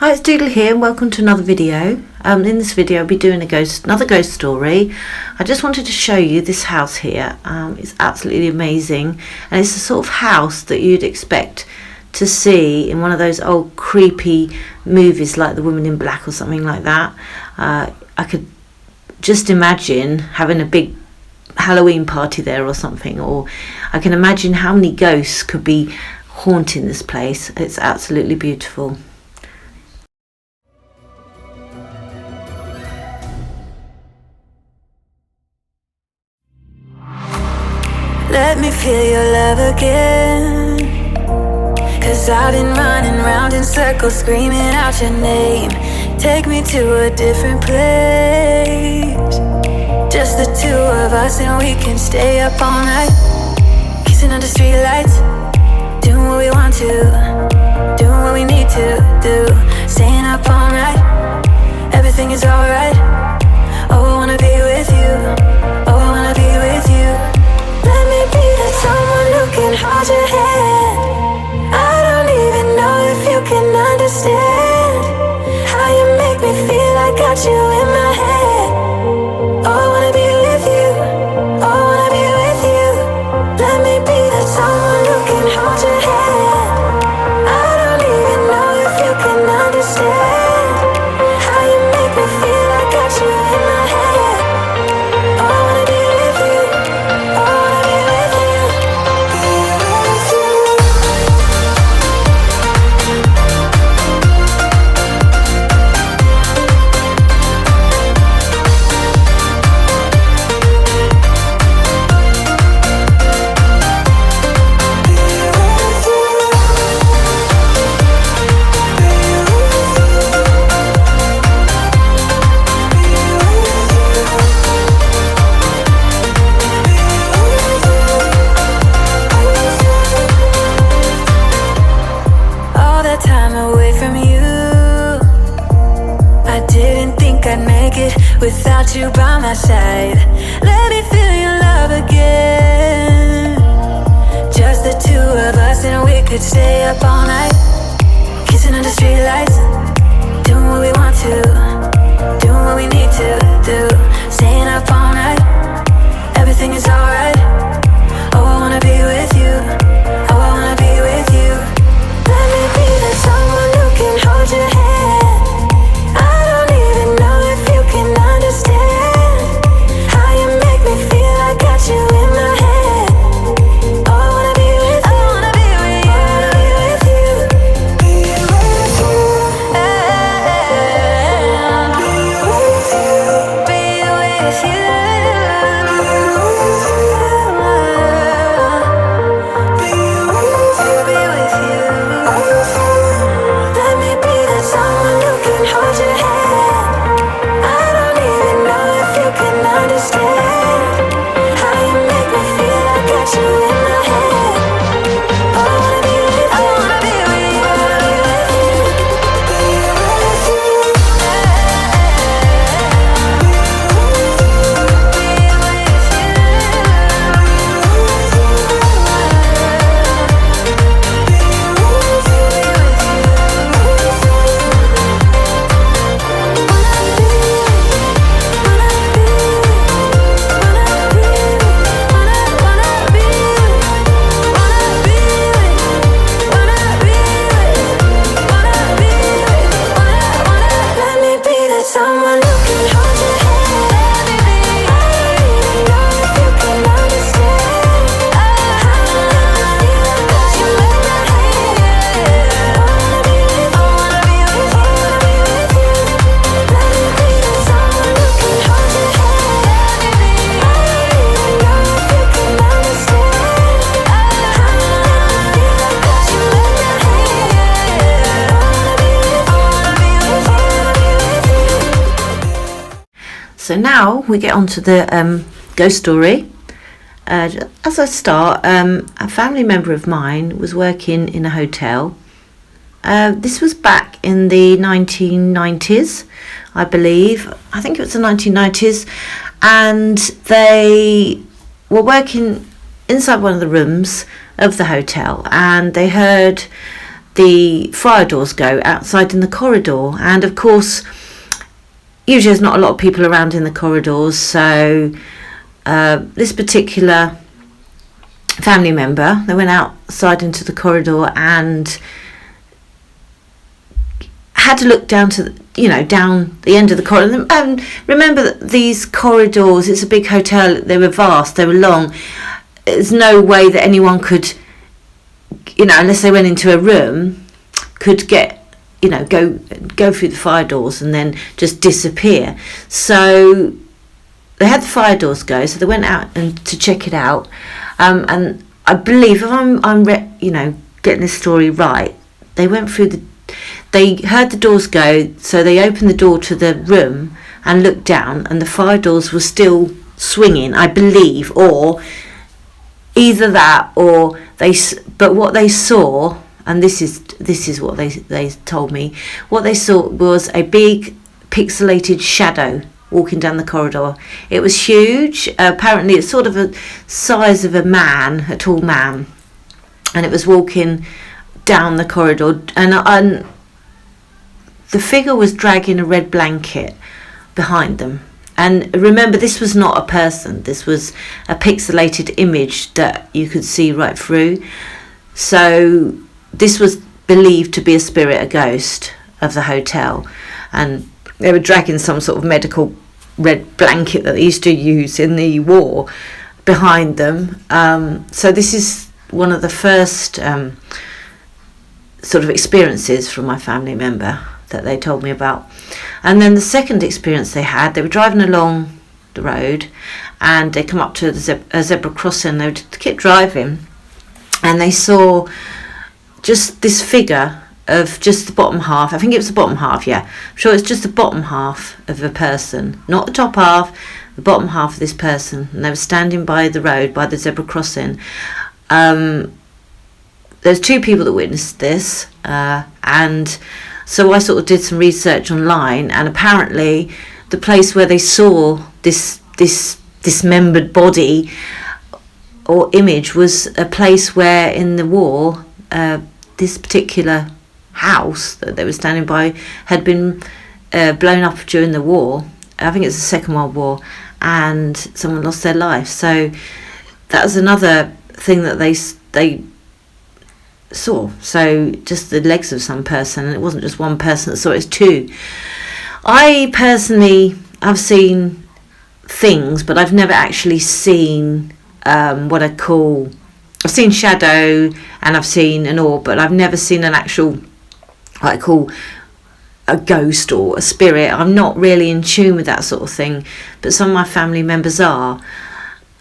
Hi, it's Doodle here and welcome to another video. In this video I'll be doing another ghost story. I just wanted to show you this house here. It's absolutely amazing, and it's the sort of house that you'd expect to see in one of those old creepy movies like The Woman in Black or something like that. I could just imagine having a big Halloween party there or something, or I can imagine how many ghosts could be haunting this place. It's absolutely beautiful. Let me feel your love again, 'cause I've been running round in circles screaming out your name. Take me to a different place, just the two of us, and we can stay up all night, kissing under streetlights, doing what we want to, doing what we need to do, staying up all night, everything is alright. Oh, I wanna be with you, oh, I wanna be with you. Let me be that someone who can hold your hand. I don't even know if you can understand how you make me feel. I got you in my head. Oh, I wanna be with you, oh, I wanna be with you. Let me be that someone who can hold your hand. I don't even know if you can understand how you make me feel. I got you in my head. Oh, I wanna be with you, oh, I wanna be with you. All that time away from you, I didn't think I'd make it without you by my side. Let me feel your love again, just the two of us, and we could stay up all night, kissing under streetlights, doing what we want to, doing what we need to do, staying up all night, everything is alright. Oh, I wanna be with you, oh, I wanna be with you. Let me be that someone who can hold your hand. I don't even know if you can understand how you make me feel. I got you in my head. Oh, I wanna be with you, I wanna be with you, I wanna be with you. Be with you, be with you. Let me be that someone who can hold your hand. I don't even know if you can understand how you make me feel. I got you in my head. Oh, I wanna be with you, I wanna be with you, I wanna be with you. Be with you, let me be that someone who can hold your hand. Let me be. I don't even know if you can understand how you make me feel. I got you in my head. I wanna be with you, I wanna be with you, I wanna be with you. Let me be that someone who can hold your hand. Let me be. I don't even know if you can understand how you make me feel. I got you in my head. I wanna be with you, I wanna be with you, I wanna be with you. So now we get on to the ghost story. As I start, a family member of mine was working in a hotel. This was back in the 1990s, I believe. I think it was the 1990s. And they were working inside one of the rooms of the hotel, and they heard the fire doors go outside in the corridor, and of course usually there's not a lot of people around in the corridors, so this particular family member, they went outside into the corridor and had to look down to down the end of the corridor. And remember that these corridors, it's a big hotel, they were vast, they were long. There's no way that anyone could, unless they went into a room, could get go through the fire doors and then just disappear. So they had the fire doors go, so they went out and to check it out, and I believe, if I'm getting this story right, they went through they heard the doors go, so they opened the door to the room and looked down, and the fire doors were still swinging, I believe, or either that, or but what they saw, and this is what they told me, what they saw was a big pixelated shadow walking down the corridor. It was huge. Apparently it's sort of a size of a tall man, and it was walking down the corridor, and the figure was dragging a red blanket behind them. And remember, this was not a person, this was a pixelated image that you could see right through. So this was believed to be a spirit, a ghost of the hotel, and they were dragging some sort of medical red blanket that they used to use in the war behind them. So this is one of the first sort of experiences from my family member that they told me about. And then the second experience they had, they were driving along the road and they come up to a zebra crossing. They would keep driving and they saw just this figure of just the bottom half. I think it was the bottom half, yeah. I'm sure it's just the bottom half of a person, not the top half, the bottom half of this person. And they were standing by the road, by the zebra crossing. There's two people that witnessed this, and so I sort of did some research online, and apparently the place where they saw this dismembered body or image was a place where in the war this particular house that they were standing by had been blown up during the war. I think it's the Second World War, and someone lost their life. So that was another thing that they saw. So just the legs of some person, and it wasn't just one person that saw it, it's two. I personally have seen things, but I've never actually seen what I call, I've seen shadow and I've seen an orb, but I've never seen an actual, what I call a ghost or a spirit. I'm not really in tune with that sort of thing, but some of my family members are.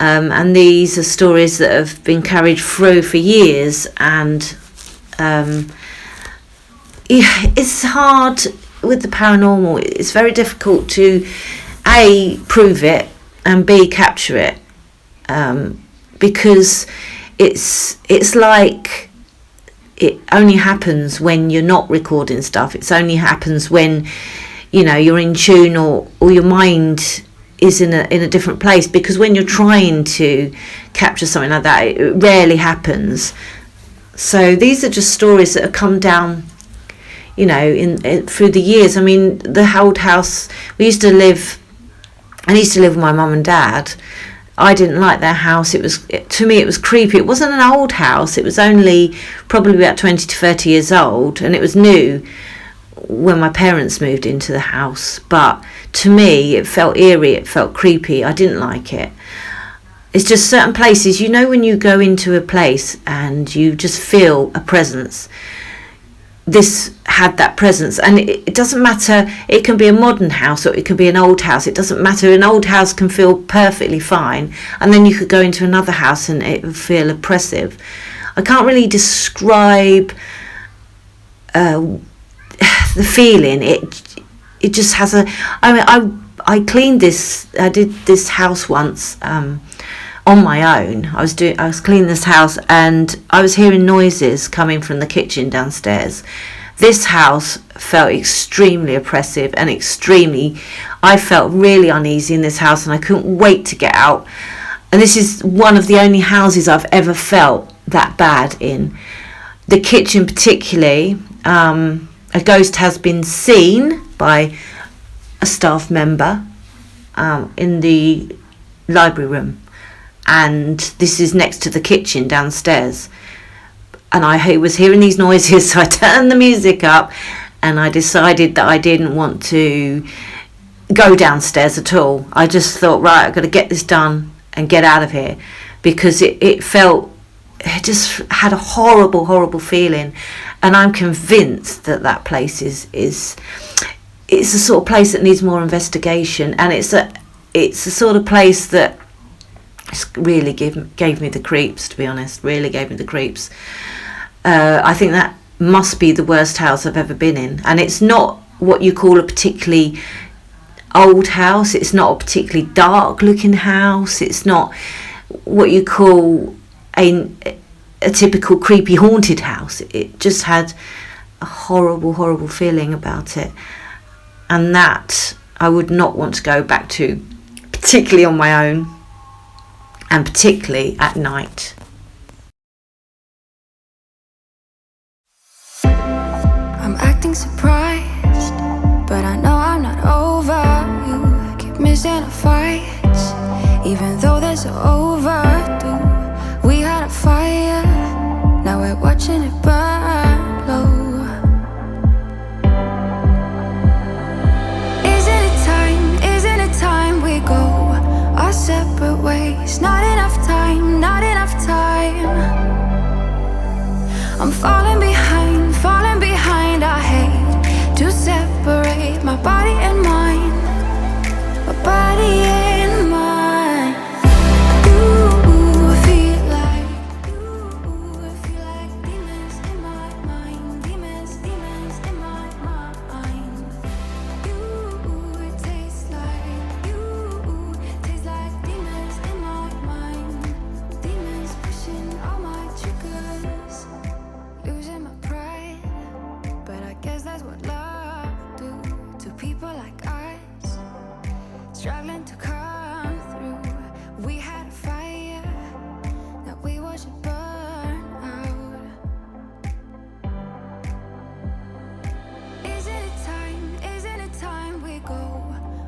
And these are stories that have been carried through for years, and it's hard with the paranormal. It's very difficult to A, prove it, and B, capture it, because it's like it only happens when you're not recording stuff. It only happens when you're in tune, or your mind is in a different place, because when you're trying to capture something like that, it rarely happens. So these are just stories that have come down in through the years. I mean, the old house I used to live with my mum and dad. I didn't like their house. To me it was creepy. It wasn't an old house, it was only probably about 20 to 30 years old, and it was new when my parents moved into the house, but to me it felt eerie, it felt creepy. I didn't like it. It's just certain places, when you go into a place and you just feel a presence. This had that presence, and it doesn't matter, it can be a modern house or it can be an old house, it doesn't matter. An old house can feel perfectly fine, and then you could go into another house and it would feel oppressive. I can't really describe the feeling. It just has I cleaned this, I did this house once on my own. I was cleaning this house and I was hearing noises coming from the kitchen downstairs. This house felt extremely oppressive and I felt really uneasy in this house, and I couldn't wait to get out. And this is one of the only houses I've ever felt that bad in. the kitchen particularly, a ghost has been seen by a staff member in the library room, and this is next to the kitchen downstairs. And I was hearing these noises, so I turned the music up, and I decided that I didn't want to go downstairs at all. I just thought, right, I've got to get this done and get out of here, because it just had a horrible feeling. And I'm convinced that place is it's the sort of place that needs more investigation, and it's the sort of place that really gave me the creeps, to be honest. Really gave me the creeps. I think that must be the worst house I've ever been in, and it's not what you call a particularly old house. It's not a particularly dark looking house. It's not what you call a typical creepy haunted house. It just had a horrible feeling about it, and that I would not want to go back to, particularly on my own, and particularly at night. I'm acting surprised, but I know I'm not over you. Keep missing our fights, even though they're so overdue. We had a fire, now we're watching it burn low. Isn't it time we go our separate ways? Not enough time, not enough time. I'm falling behind, I hate to separate my body and mind, my body and mind. I feel like demons in my mind, demons in my mind. It tastes like demons in my mind, demons pushing all my triggers, losing my pride. But I guess that's what love do to people like us, struggling to come through. We had a fire that we watched it burn out. Isn't it time we go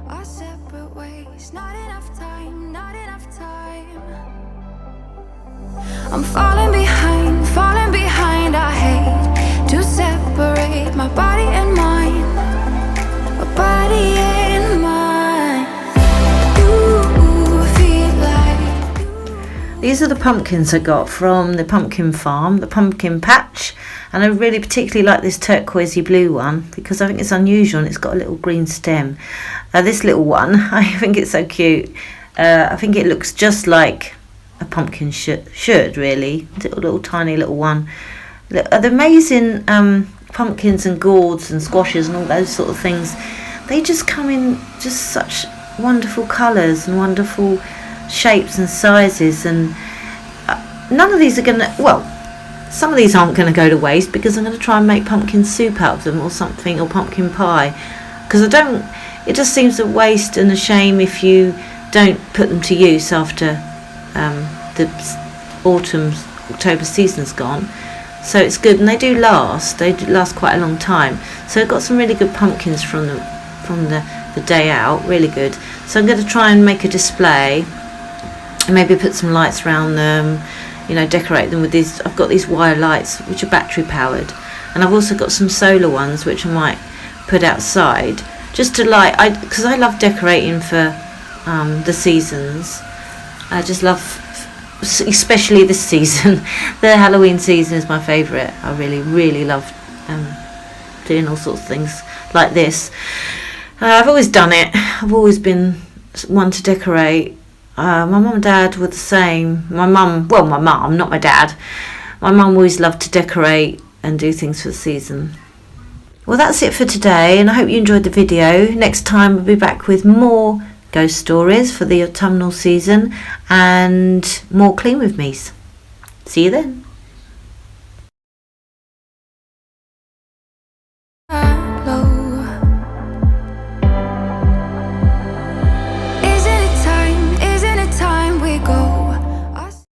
our separate ways? Not enough time, not enough time. I'm falling behind, I hate to separate my body and mind, my body and mind. I feel like These are the pumpkins I got from the pumpkin farm, the pumpkin patch, and I really particularly like this turquoisey blue one because I think it's unusual and it's got a little green stem. This little one, I think it's so cute. I think it looks just like a pumpkin should really. Little tiny little one. The amazing pumpkins and gourds and squashes and all those sort of things, they just come in just such wonderful colours and wonderful shapes and sizes, and none of these are gonna, well, some of these aren't going to go to waste because I'm going to try and make pumpkin soup out of them or something, or pumpkin pie, because it just seems a waste and a shame if you don't put them to use after the October season's gone. So it's good, and they do last quite a long time. So I've got some really good pumpkins from the day out, really good. So I'm going to try and make a display and maybe put some lights around them, decorate them with these. I've got these wire lights which are battery powered, and I've also got some solar ones which I might put outside just to light, because I love decorating for the seasons. I just love, especially this season, the Halloween season is my favourite. I really love doing all sorts of things like this. I've always done it. I've always been one to decorate. My mum and dad were the same. My mum, not my dad. My mum always loved to decorate and do things for the season. Well, that's it for today, and I hope you enjoyed the video. Next time we'll be back with more ghost stories for the autumnal season and more Clean With Me's. See you then.